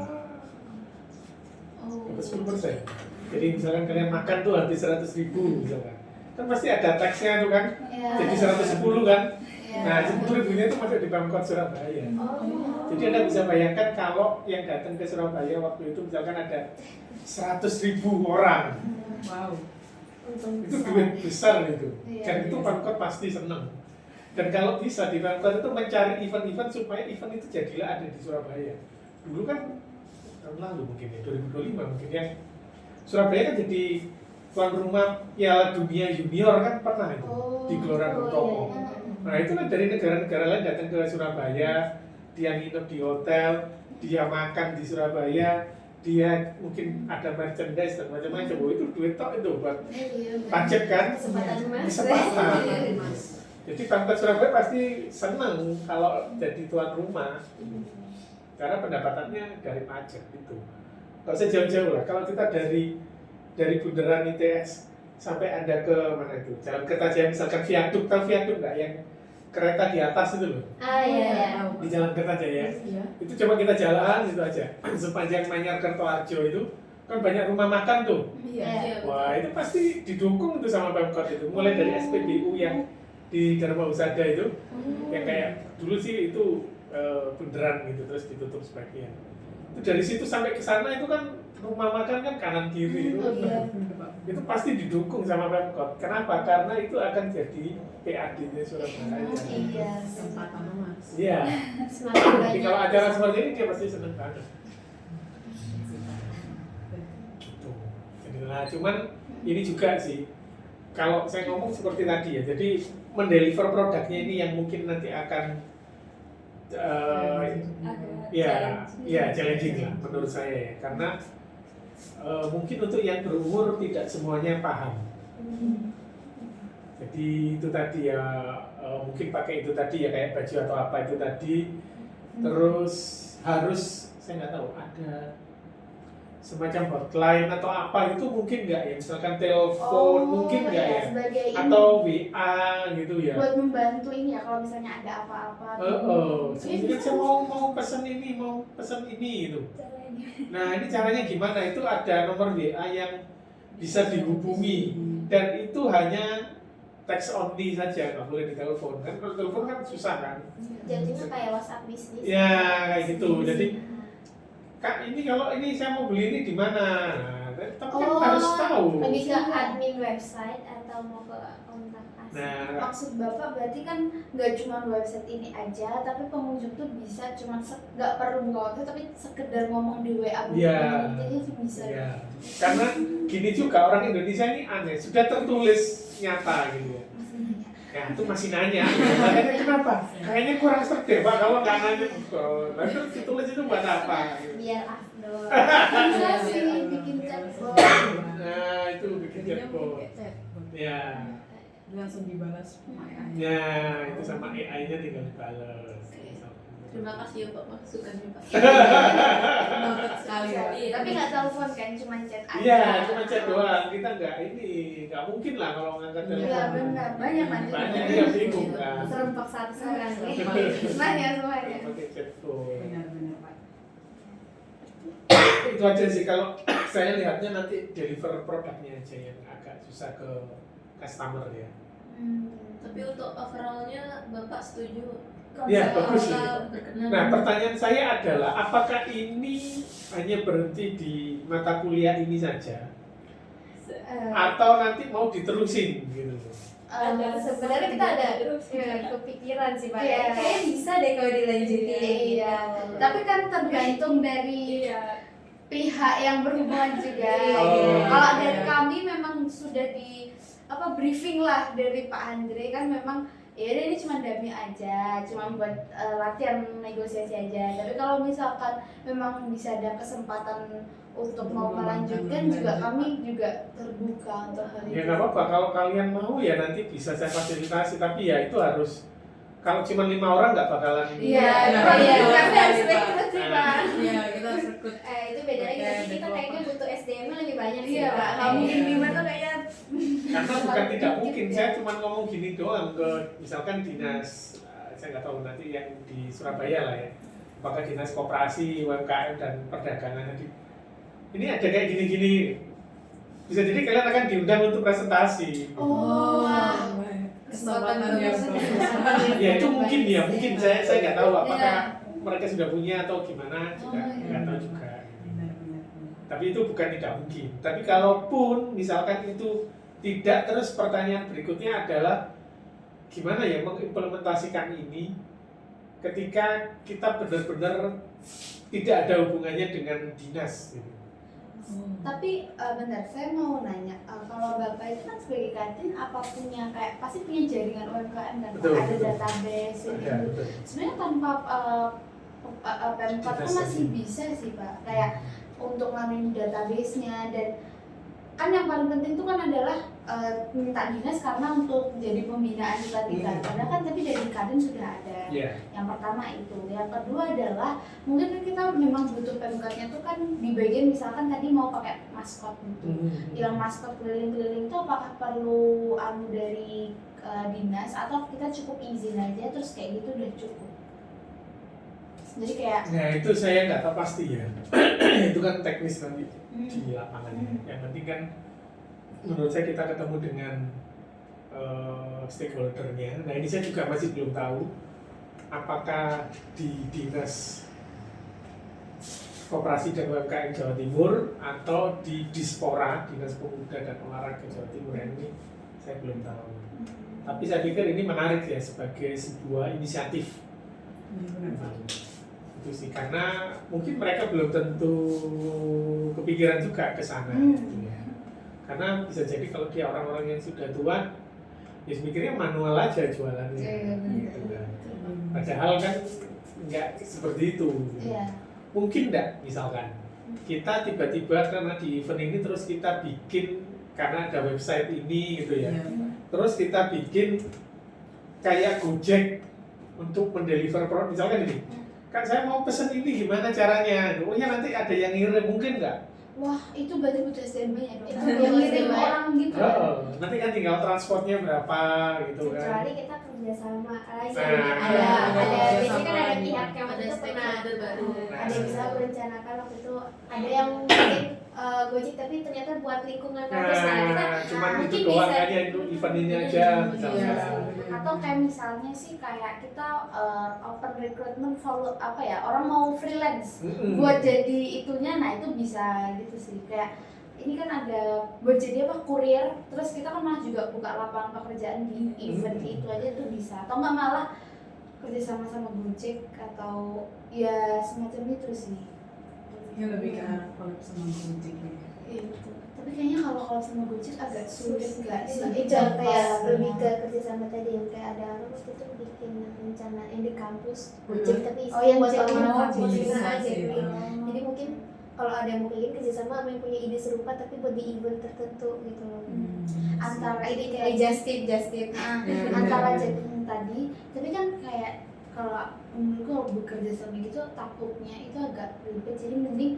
dapat 10%. Jadi misalkan kalian makan tuh habis 100.000 misalkan, kan pasti ada taksnya tuh kan, jadi 110 kan. Nah 10.000-nya itu masuk di Pemkot Surabaya. Jadi Anda bisa bayangkan kalau yang datang ke Surabaya waktu itu misalkan ada 100.000 orang, Wow. itu duit besar itu, dan itu Pemkot pasti senang. Dan kalau bisa di Pemkot itu mencari event-event supaya event itu jadilah ada di Surabaya. Dulu kan tahun lalu mungkin ya, 2025 mungkin ya, Surabaya kan jadi tuan rumah Piala Dunia Junior kan pernah itu di Gelora Bung Tomo. Nah itu kan dari negara-negara lain datang ke Surabaya, dia nginep di hotel, dia makan di Surabaya, dia mungkin ada merchandise dan macam-macam. Oh, itu duit tok itu buat pajak kan? Kesempatan emas. Kesempatan. Mas. Jadi Pemkot Surabaya pasti senang kalau jadi tuan rumah, karena pendapatannya dari pajak itu. Nggak usah jauh-jauh lah. Kalau kita dari Bundaran ITS sampai Anda ke mana itu? Jalan Kertajaya misalkan viaduk, tahu viaduk nggak yang kereta di atas itu loh? Iya. Di Jalan Kertajaya. Iya. Itu coba kita jalan itu aja. Sepanjang Manyar Kertoharjo itu kan banyak rumah makan tuh. Iya. Wah itu pasti didukung itu sama Pemkot itu. Mulai dari SPBU yang di Dharma Husada itu, yang kayak dulu sih itu bundaran gitu terus ditutup sebagian. Itu dari situ sampai ke sana itu kan rumah makan kan kanan kiri itu. Itu pasti didukung sama Pemkot. Kenapa? Karena itu akan jadi PAD-nya Surabaya. Iya. Kesempatan emas. Iya. Semakin Jadi banyak. kalau acara seperti ini dia pasti seneng banget. Gitu. Jadi nah, cuman ini juga sih kalau saya ngomong seperti tadi ya. Jadi mendeliver produknya ini yang mungkin nanti akan challenging lah menurut saya ya. Karena mungkin untuk yang berumur tidak semuanya paham. Jadi itu tadi ya mungkin pakai itu tadi ya kayak baju atau apa itu tadi. Terus harus saya nggak tahu ada semacam hotline atau apa itu mungkin nggak ya, misalkan telepon mungkin nggak ya, sebagai ini, atau WA gitu ya. buat membantu ini ya kalau misalnya ada apa-apa. Mungkin saya mau pesen ini, mau pesen ini gitu. Nah ini caranya gimana? Itu ada nomor WA yang bisa dihubungi dan itu hanya text only saja, nggak boleh ditelepon kan. Kalau telepon kan susah kan. Jadinya kayak WhatsApp bisnis. Ya kayak gitu. Jadi Kak ini kalau ini saya mau beli ini di mana? Nah, tapi kan harus tahu. Lebih ke admin website atau mau ke kontak asli. Nah, Maksud Bapak berarti kan nggak cuma website ini aja, tapi pengunjung tuh bisa cuma nggak perlu buka website, tapi sekedar ngomong di WA Iya. itu bisa. ya. Karena gini juga orang Indonesia ini aneh, sudah tertulis nyata gitu ya. Ya itu masih nanya, makanya kenapa? Kayaknya kurang serem deh Pak kalau nggak nanya. Lalu ditulis itu buat apa? Gitu. Biar afdol. Bisa sih bikin chatbot. Nah itu bikin Jadinya chatbot. pakai chatbot. Ya, Langsung dibalas sama AI. ya itu sama AI-nya tinggal dibales. Terima kasih ya Pak masukannya Pak. Noted sekali ya. Iya. Tapi nggak telepon kan, cuma chat aja. Iya, cuma chat doang. Kita nggak mungkin lah kalau ngangkat telepon. Iya benar, banyak kan. Banyak yang bingung kan. Serempak satu sekarang nih. Semuanya semuanya. Pakai chatbot. Benar-benar Pak. Itu aja sih kalau saya lihatnya nanti deliver produknya aja yang agak susah ke customer ya. Tapi untuk overallnya Bapak setuju? Iya, Kalau bagus sih. berkenan. Nah, pertanyaan saya adalah apakah ini hanya berhenti di mata kuliah ini saja atau nanti mau diterusin gitu? Sebenarnya kita ada kepikiran sih Pak. Iya. Kayaknya bisa deh kalau dilanjutin. Iya. Tapi kan tergantung dari pihak yang berhubungan juga. Oh. Kalau dari kami memang sudah di briefing lah dari Pak Andre kan memang ya udah ini cuma dummy aja, cuma buat latihan negosiasi aja. Tapi kalau misalkan memang bisa ada kesempatan untuk mau melanjutkan juga kami juga terbuka untuk hal Ya itu. nggak apa-apa, kalau kalian mau ya nanti bisa saya fasilitasi, tapi ya itu harus kalau cuma 5 orang nggak bakalan. Iya, Iya, kami harus Pak. rekrut sih Pak. Iya, kita harus rekrut. Itu beda lagi. Tapi kita kayaknya butuh SDM lebih banyak sih Iya, Pak. nggak mungkin lima tuh kayaknya. Karena bukan tidak mungkin, saya cuma ngomong gini doang ke misalkan dinas, saya nggak tahu nanti yang di Surabaya lah ya, apakah dinas koperasi, UMKM dan perdagangan nanti ini ada kayak gini-gini. Bisa jadi kalian akan diundang untuk presentasi. Oh, kesempatan yang Ya itu mungkin mungkin saya nggak tahu apakah Iya. mereka sudah punya atau gimana juga nggak tahu juga. Tapi itu bukan tidak mungkin. Tapi kalaupun misalkan itu tidak, terus pertanyaan berikutnya adalah gimana ya mengimplementasikan ini ketika kita benar-benar tidak ada hubungannya dengan dinas gitu. tapi bentar, saya mau nanya, kalau Bapak itu kan sebagai kantin apa punya kayak pasti punya jaringan UMKM kan, Betul, ada betul. database Ada, gitu. betul. Sebenarnya tanpa Pemkot kan Dinas masih tadi. bisa sih Pak, kayak untuk ngamain database-nya. Dan kan yang paling penting itu kan adalah minta dinas karena untuk jadi pembinaan tadi kan, padahal kan tapi dari kadin sudah ada. Iya. Yang pertama itu, yang kedua adalah mungkin kan kita memang butuh Pemkotnya tuh kan di bagian misalkan tadi mau pakai maskot gitu, yang maskot keliling-keliling itu apakah perlu dari dinas atau kita cukup izin aja terus kayak gitu udah cukup. Jadi kayak Nah itu saya nggak tahu pasti ya. Itu kan teknis nanti di lapangannya. Yang penting kan menurut saya kita ketemu dengan stakeholdernya. Nah ini saya juga masih belum tahu apakah di dinas Koperasi dan UMKM Jawa Timur atau di Dispora, Dinas Pemuda dan Olahraga Jawa Timur, ini saya belum tahu. Tapi saya pikir ini menarik ya sebagai sebuah inisiatif. Itu sih, karena mungkin mereka belum tentu kepikiran juga ke sana gitu ya. Karena bisa jadi kalau dia orang-orang yang sudah tua, ya mikirnya manual aja jualannya gitu kan. Padahal kan nggak seperti itu. iya. Mungkin enggak, misalkan kita tiba-tiba karena di event ini terus kita bikin karena ada website ini gitu ya. Terus kita bikin kayak Gojek untuk mendeliver produk, misalkan ini. Kan saya mau pesen ini gimana caranya? Oh ya nanti ada yang ngirim, mungkin nggak? Wah, itu berarti butuh SDM-nya dong. Itu Yang butuh ngirim SDM. orang gitu. Nanti kan tinggal transportnya berapa gitu kan. Kecuali kita kerjasama aja. Nah, ada biasanya kan ada kerjasama. pihak yang Ada waktu itu pernah stakeholder baru. ada yang bisa merencanakan waktu itu ada yang bikin Gojek tapi ternyata buat lingkungan kampus. Nah, kita Cuman itu mungkin doang bisa kayaknya itu event ini aja misalkan. Iya. Atau kayak misalnya sih kayak kita open recruitment follow apa ya, orang mau freelance buat jadi itunya, nah itu bisa gitu sih. Kayak ini kan ada buat jadi apa, kurir, terus kita kan malah juga buka lapangan pekerjaan di event itu aja tuh bisa. Atau nggak malah kerja sama Gojek atau ya semacam itu sih. Ya lebih ke arah collab sama Gojek ya. Iya betul. Tapi kayaknya kalau sama Gojek agak sulit nggak sih? itu kayak lebih ke kerjasama tadi yang kayak ada orang waktu itu bikin rencana yang di kampus Gojek tapi Oh, yang buat Gojek. orang Oh, kampus bisa aja sih. gitu. Jadi mungkin kalau ada yang mau bikin kerjasama sama yang punya ide serupa tapi buat di event tertentu gitu loh. Antara Ini kayak just tip Ah, Ya, antara benar. jadi tadi, tapi kan kayak kalau menurutku kalau bekerja sama gitu takutnya itu agak ribet, jadi mending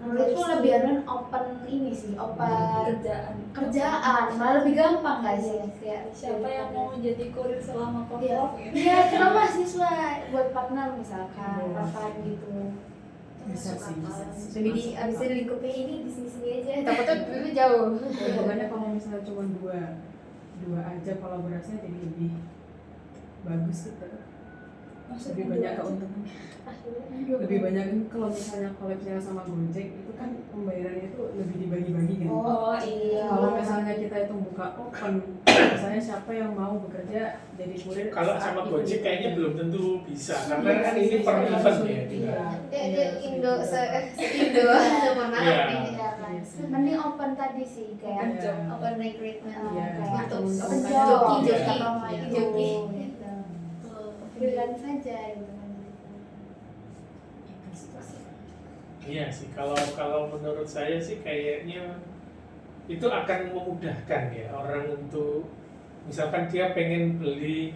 menurutku lebih open ini sih, open kerjaan malah lebih gampang nggak sih kayak Siapa yang mau jadi kurir selama Iya. COVID gitu? Iya, kita mahasiswa buat partner misalkan part-time gitu. Bisa sih, bisa sih. Jadi abis itu lingkupnya ini di sini aja. Takutnya dulu jauh. Pokoknya kalau misalnya cuma dua aja kolaborasinya jadi lebih bagus gitu. Lebih banyak keuntungan. Lebih banyak kalau misalnya collabnya sama Gojek itu kan pembayarannya itu lebih dibagi-bagi gitu. Oh iya. Kalau misalnya kita itu buka open, misalnya siapa yang mau bekerja jadi kurir. Kalau saat sama itu Gojek gitu. kayaknya belum tentu bisa karena kan ini per event ya. Iya. Dia Indo se-Indo mohon maaf Iya. nih. Iya kan. Mending open tadi sih kayak Iya. Open recruitment. Iya. kayak Untuk open Joki, job, joki, atau main joki. gitu. Freelance saja gitu kan. Iya sih, kalau menurut saya sih kayaknya itu akan memudahkan ya orang untuk misalkan dia pengen beli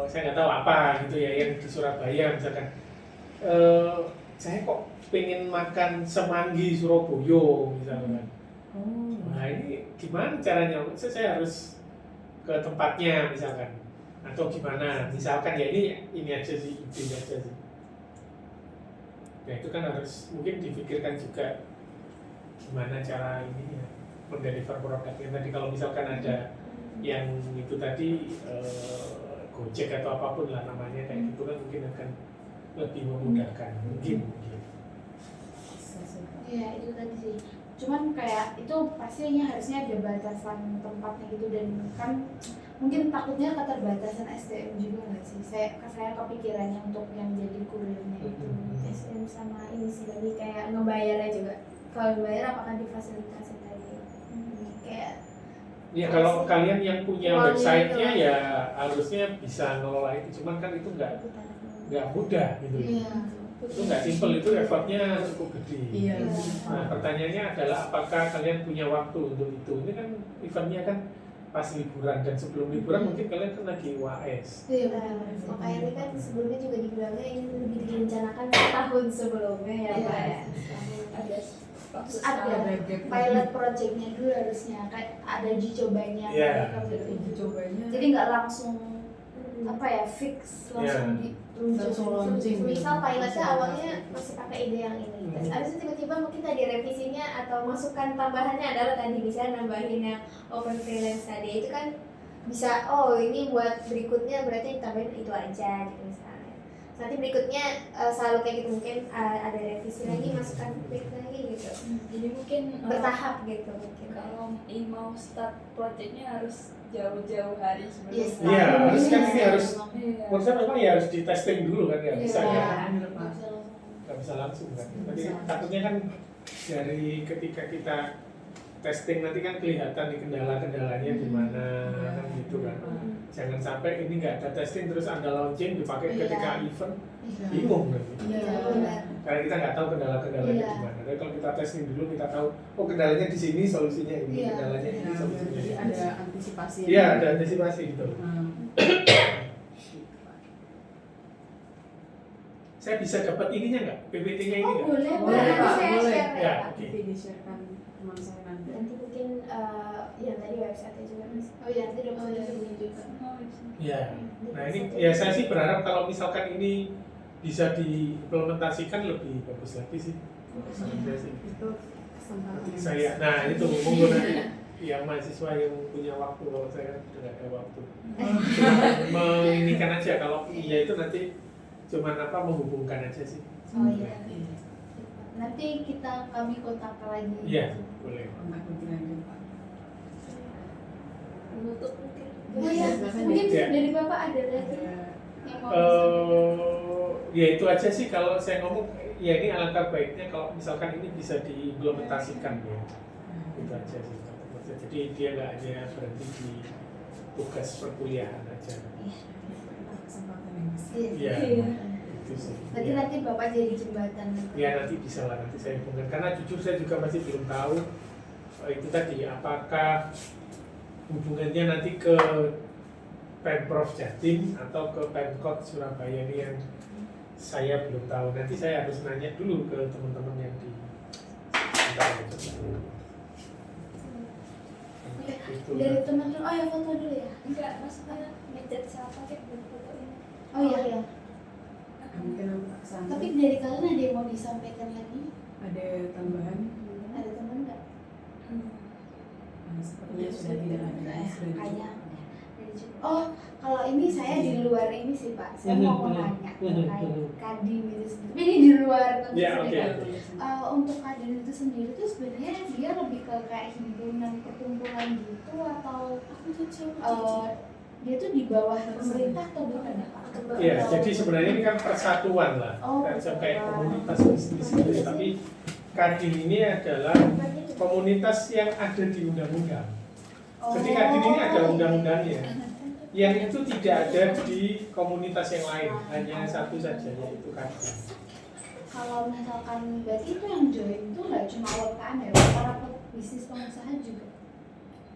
saya nggak tahu apa gitu ya yang di Surabaya misalkan saya kok pengen makan semanggi Surabaya misalkan. Oh. Nah ini gimana caranya? Saya harus ke tempatnya misalkan atau gimana? Misalkan ya ini aja sih ide aja sih. Nah itu kan harus mungkin dipikirkan juga gimana cara ini ya, mendeliver produknya tadi. Kalau misalkan ada yang itu tadi Gojek atau apapun lah namanya kayak gitu kan mungkin akan lebih memudahkan mungkin. Iya itu tadi sih. Cuman kayak itu pastinya harusnya ada batasan tempatnya gitu, dan kan mungkin takutnya keterbatasan SDM juga nggak sih? Saya kepikirannya untuk yang jadi kurirnya itu. SDM sama ini sih lebih kayak ngebayarnya juga. Kalau bayar apakah difasilitasi tadi? Kayak Ya kalau kalian yang punya Uangnya website-nya itu. ya harusnya bisa ngelola itu, cuman kan itu nggak mudah gitu. Iya. Itu nggak simple, itu effortnya cukup gede. Iya. Nah pertanyaannya adalah apakah kalian punya waktu untuk itu? Ini kan eventnya kan pas liburan, dan sebelum liburan mungkin kalian kan lagi UAS. Iya Nah, benar. makanya ini kan sebelumnya juga dibilangnya ini lebih direncanakan setahun sebelumnya ya Iya. Pak ya. Ada Terus ada pilot projectnya dulu harusnya, kayak ada uji cobanya. Iya. mereka gitu. Uji cobanya. Jadi nggak langsung apa ya fix langsung Langsung launching. Misal pilotnya awalnya masih pakai ide yang ini, terus Hmm. abis itu tiba-tiba mungkin tadi revisinya atau masukan tambahannya adalah tadi bisa nambahin yang open freelance tadi, itu kan bisa oh ini buat berikutnya berarti ditambahin itu aja gitu misalnya. Nanti berikutnya selalu kayak gitu, mungkin ada revisi lagi, masukan feedback lagi gitu, Jadi mungkin bertahap gitu mungkin. kalau mau start projectnya harus jauh-jauh hari sebelumnya. Yes. Iya, harus kan ini harus, Iya. menurut saya memang ya harus di testing dulu kan ya, bisa Iya. ya, Pak. nggak bisa langsung kan. Tapi takutnya kan dari ketika kita testing nanti kan kelihatan di kendala-kendalanya di mana kan gitu kan. Jangan sampai ini nggak ada testing terus Anda launching dipakai Iya. ketika event, Iya. bingung kan. Iya. Benar. Karena kita nggak tahu kendala-kendalanya Iya. di mana. Tapi kalau kita testing dulu kita tahu, oh kendalanya di sini, solusinya ini, Iya. kendalanya ini, Nah, solusinya jadi ini. ada antisipasi. Iya, ada antisipasi gitu. Saya bisa dapat ininya nggak? PPT-nya ini Oh nggak? boleh, Boleh, nanti Pak, saya boleh. share Ya, ya Pak. oke. Nanti di-sharekan teman saya nanti. Nanti mungkin yang tadi website-nya juga mas. Oh iya, nanti udah Oh, iya, ini juga. Oh, iya. Iya. Nah ini ya saya sih berharap kalau misalkan ini bisa diimplementasikan lebih bagus lagi sih. Saran saya sih. Itu kesempatan. Saya, nah itu monggo nanti yang mahasiswa yang punya waktu, kalau saya kan sudah nggak ada waktu. Cuma menginikan aja, kalau iya itu nanti cuman apa menghubungkan aja sih. Oh iya. Nanti kami kontak lagi. Iya, boleh. Kontak lebih lanjut, Pak. Menutup mungkin. Oh iya, Silakan, mungkin ya. dari Bapak ada lagi Ada yang mau disampaikan? Ya itu aja sih kalau saya ngomong, ya ini alangkah baiknya kalau misalkan ini bisa diimplementasikan ya. Itu aja sih. Jadi dia nggak hanya berhenti di tugas perkuliahan aja. kesempatan yang besar. Iya. Iya. Itu sih. Nanti Bapak jadi jembatan. Ya nanti bisa lah, nanti saya hubungkan. Karena jujur saya juga masih belum tahu itu tadi apakah hubungannya nanti ke Pemprov Jatim atau ke Pemkot Surabaya ini yang saya belum tahu. Nanti saya harus nanya dulu ke teman-teman yang di sekitar itu. Oke, Itu. dari teman-teman. Oh ya, foto dulu ya. Enggak, maksudnya ngechat siapa kayak foto ini. Oh iya, iya. Mungkin aku tak kesana. Tapi dari kalian ada yang mau disampaikan lagi? Ada tambahan. Ada teman nggak? Sepertinya sudah tidak ada. Sudah Kayaknya. cukup. Oh, kalau ini saya di luar ini sih Pak. Saya mau nanya terkait Kadin itu sendiri. Tapi ini di luar tentu Ya, saja. oke. Untuk Kadin itu sendiri tuh sebenarnya dia lebih ke kayak himpunan perkumpulan gitu atau dia tuh di bawah pemerintah atau bukan ya Pak? Ya, jadi sebenarnya ini kan persatuan lah, Oh, kayak komunitas bisnis gitu. Tapi Kadin ini adalah komunitas yang ada di undang-undang. Jadi Kadin ini ada undang-undangnya, yang itu tidak ada di komunitas yang lain, hanya satu saja yaitu Kadin. Kalau misalkan berarti itu yang join itu nggak cuma UMKM ya, para bisnis pengusaha juga?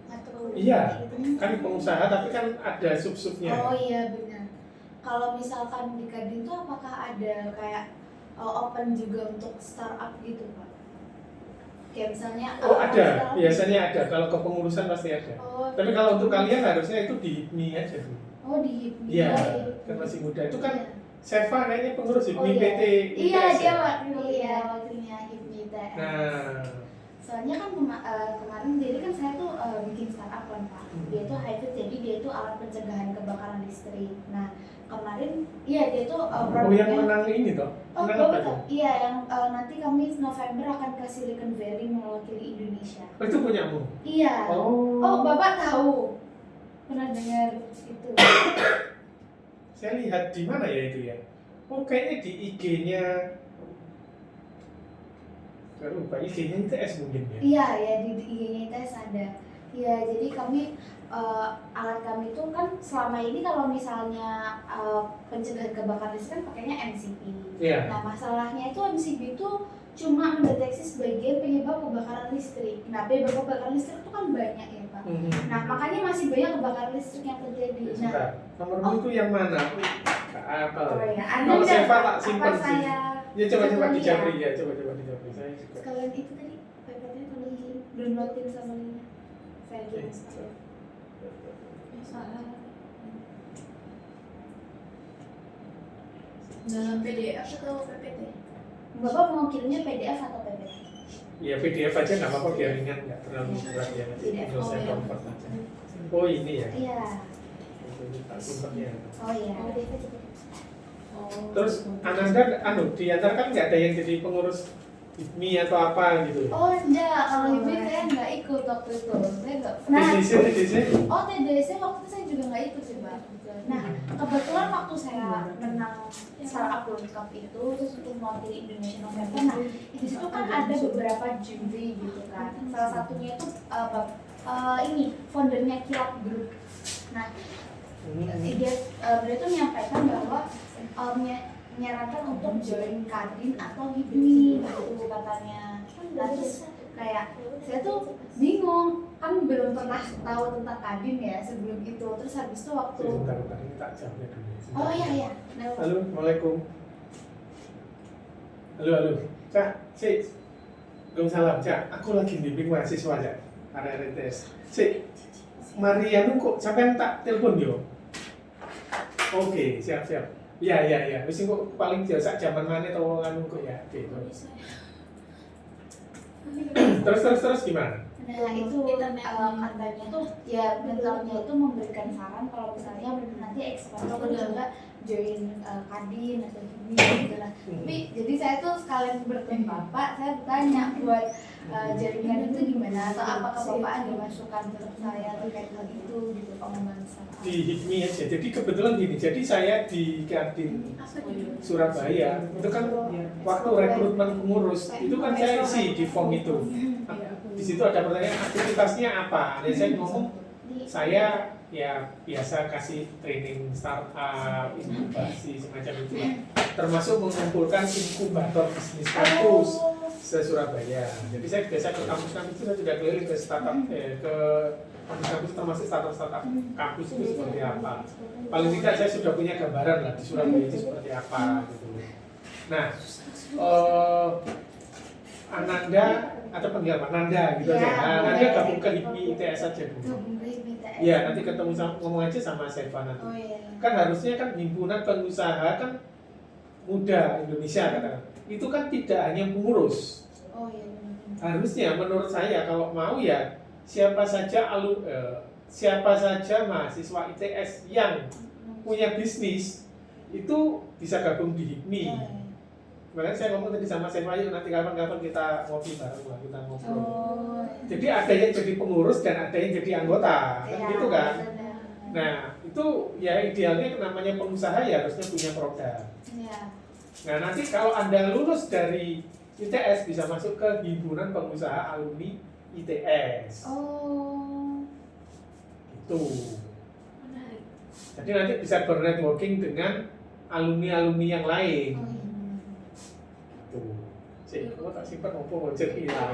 Atau Iya, gitu? kan pengusaha tapi kan ada sub-subnya. Oh iya benar. Kalau misalkan di Kadin itu apakah ada kayak open juga untuk startup gitu Pak? Kayak misalnya Oh ada, startup. biasanya ada. Kalau kepengurusan pasti ada. Oh, Tapi kalau untuk kalian harusnya itu di HIPMI aja dulu. oh di HIPMI. Iya, Oh, kan masih muda. Itu kan Iya. Seva kayaknya pengurus Oh, HIPMI iya. PT Iya, ITS dia ya? wakilnya HIPMI ITS. Nah, Soalnya kan kemarin jadi kan saya tuh bikin startup kan Pak. Dia tuh hybrid, jadi dia tuh alat pencegahan kebakaran listrik. Nah kemarin iya dia tuh oh yang menang ini toh? Oh, Menang Bapak apa tahu? tuh? Iya, yang nanti kami November akan ke Silicon Valley mewakili Indonesia. Oh, itu punyamu? Iya. Oh, Oh, Bapak tahu? Pernah dengar itu? saya lihat di mana ya itu ya? Oh, kayaknya di IG-nya. Saya lupa, IG-nya ITS mungkin ya? Iya, ya di IG-nya ITS ada. Iya, jadi kami alat kami itu kan selama ini kalau misalnya pencegahan kebakaran listrik kan pakainya MCP. Iya. Nah, masalahnya itu MCP itu cuma mendeteksi sebagian penyebab kebakaran listrik. Nah, penyebab kebakaran listrik itu kan banyak ya, Pak. Nah, makanya masih banyak kebakaran listrik yang terjadi. Nah, Sebentar, nomormu itu yang mana? Apa? oh ya, Kalau udah- Seva tak apa simpen sih. saya Ya coba sekalian di ya? Japri ya, coba di Japri. Saya juga. sekalian itu tadi PPT kalau downloadin sama Lina. Saya kirim sekalian. Dalam PDF atau PPT? Bapak mau kirimnya PDF atau PPT? Ya PDF aja nggak apa-apa biar ringan, nggak terlalu berat ya. Nanti PDF. tinggal saya Oh, iya. convert aja. Oh ini ya. Iya. Ini tak simpennya. Oh iya. Oh. Terus Ananda, diantar kan nggak ada yang jadi pengurus HIPMI atau apa gitu. Oh enggak, kalau ibu saya nggak ikut waktu itu. Saya nggak. Nah, TDC. oh TDC waktu itu saya juga nggak ikut sih Mbak. Nah kebetulan waktu saya menang startup World Cup itu terus untuk mewakili Indonesia November. Nah di situ kan ada beberapa juri gitu kan. Salah satunya itu ini foundernya Kilat Group. Nah dia tuh menyampaikan bahwa menyarankan untuk join Kadin atau HIPMI gitu katanya. Nah terus kayak saya tuh bingung, kan belum pernah tahu tentang Kadin ya sebelum itu. Terus habis itu waktu Sebentar, ini tak jamnya dulu. Sebentar. oh iya. Nah, Halo, Assalamualaikum. Halo. Cak, Cik. Waalaikumsalam, Cak. Aku lagi bimbing mahasiswa, Cak. Area RTS. Cik, Marianu kok sampai tak telepon yo? Oke, siap. Iya. Wis kok paling biasa zaman mana tau anu kok ya. Oke. Terus gimana? nah itu katanya tuh ya mentornya itu memberikan saran kalau misalnya nanti ekspansor juga join Kadin atau HIPMI gitu lah. Tapi jadi saya tuh sekalian bertemu Bapak, saya bertanya buat jaringan itu gimana atau apakah Bapak ada masukan untuk saya terkait hal itu gitu pengembangan startup. Di HIPMI aja. Jadi kebetulan gini, jadi saya di Kadin Surabaya itu kan waktu rekrutmen pengurus itu kan saya isi di form itu. Di situ ada pertanyaan aktivitasnya apa. Dan saya ngomong saya ya biasa kasih training startup, inkubasi semacam itu lah. Termasuk mengumpulkan inkubator bisnis kampus se Surabaya. Jadi saya biasa ke kampus-kampus itu saya juga keliling ke startup ke kampus-kampus termasuk startup kampus itu seperti apa. Paling tidak saya sudah punya gambaran lah di Surabaya itu seperti apa gitu. Nah, Ananda atau panggil apa? Nanda gitu aja. Nah, Nanda gabung ke HIPMI ITS aja dulu. Gabung ke HIPMI ITS. Iya, nanti ketemu ngomong aja sama Seva nanti. Oh iya. Kan harusnya kan himpunan pengusaha kan muda Indonesia katakan. Itu kan tidak hanya pengurus. Oh iya. Harusnya menurut saya kalau mau ya siapa saja siapa saja mahasiswa ITS yang punya bisnis itu bisa gabung di HIPMI. Makanya saya ngomong tadi sama Seva, yuk nanti kapan-kapan kita ngopi bareng lah, kita ngobrol. Oh. Jadi ada yang jadi pengurus dan ada yang jadi anggota, kan Iya, gitu kan? benar. Nah itu ya idealnya namanya pengusaha ya harusnya punya produk. Iya. Nah nanti kalau Anda lulus dari ITS bisa masuk ke himpunan pengusaha alumni ITS. Oh. Gitu. Jadi nanti bisa bernetworking dengan alumni-alumni yang lain. Oh iya. Tuh. Cik, kamu tak simpan mau jadi hilang.